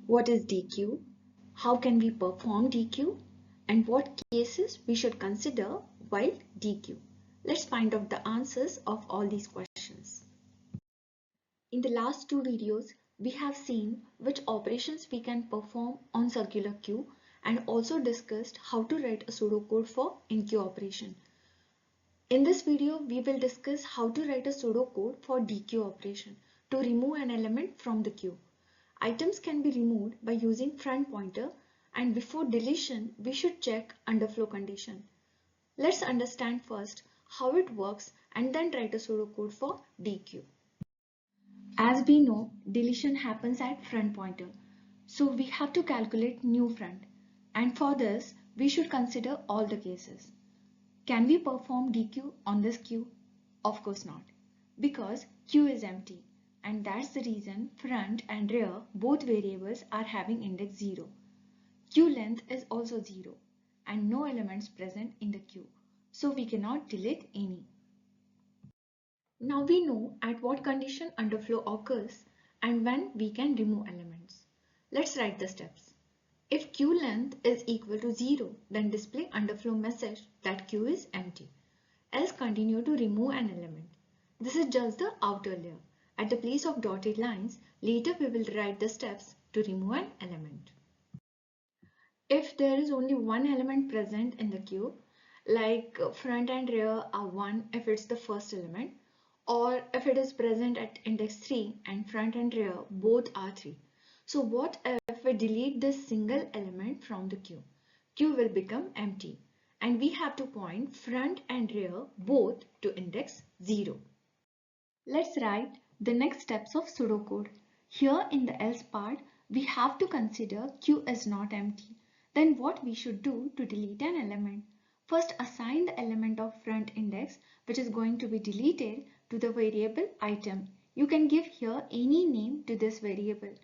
what is Dequeue, how can we perform Dequeue, and what cases we should consider while Dequeue. Let's find out the answers of all these questions. In the last two videos, we have seen which operations we can perform on circular queue and also discussed how to write a pseudocode for in-queue operation. In this video, we will discuss how to write a pseudocode for dequeue operation to remove an element from the queue. Items can be removed by using front pointer, and before deletion, we should check underflow condition. Let's understand first how it works and then write a pseudocode for dequeue. As we know, deletion happens at front pointer, so we have to calculate new front, and for this we should consider all the cases. Can we perform dequeue on this queue? Of course not, because queue is empty, and that's the reason front and rear both variables are having index 0. Queue length is also 0 and no elements present in the queue, so we cannot delete any. Now we know at what condition underflow occurs and when we can remove elements. Let's write the steps. If queue length is equal to 0, then display underflow message that queue is empty. Else continue to remove an element. This is just the outer layer. At the place of dotted lines, later we will write the steps to remove an element. If there is only one element present in the queue, like front and rear are 1 if it's the first element, or if it is present at index 3 and front and rear both are 3. So what if we delete this single element from the queue? Queue will become empty and we have to point front and rear both to index 0. Let's write the next steps of pseudocode. Here in the else part, we have to consider queue is not empty. Then what we should do to delete an element? First, assign the element of front index which is going to be deleted to the variable item. You can give here any name to this variable.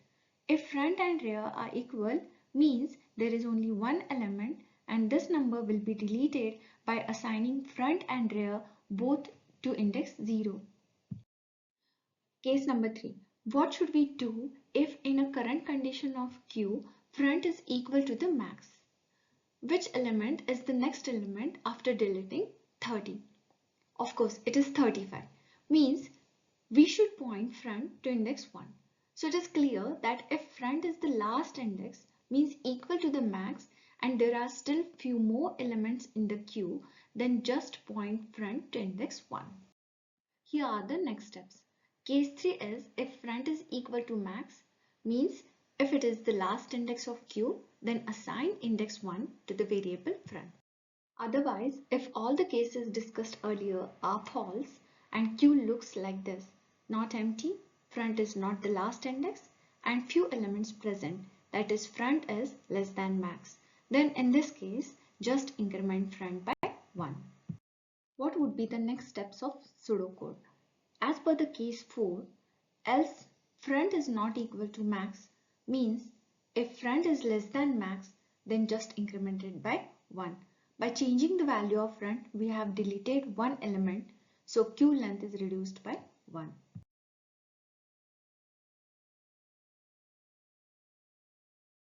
If front and rear are equal, means there is only one element and this number will be deleted by assigning front and rear both to index 0. Case number 3. What should we do if in a current condition of queue, front is equal to the max? Which element is the next element after deleting 30? Of course, it is 35. Means we should point front to index 1. So it is clear that if front is the last index, means equal to the max, and there are still few more elements in the queue, then just point front to index 1. Here are the next steps. Case 3 is if front is equal to max, means if it is the last index of queue, then assign index 1 to the variable front. Otherwise, if all the cases discussed earlier are false and queue looks like this, not empty, front is not the last index, and few elements present, that is front is less than max, then in this case, just increment front by 1. What would be the next steps of pseudocode? As per the case 4, else front is not equal to max, means if front is less than max, then just increment it by 1. By changing the value of front, we have deleted one element, so queue length is reduced by 1.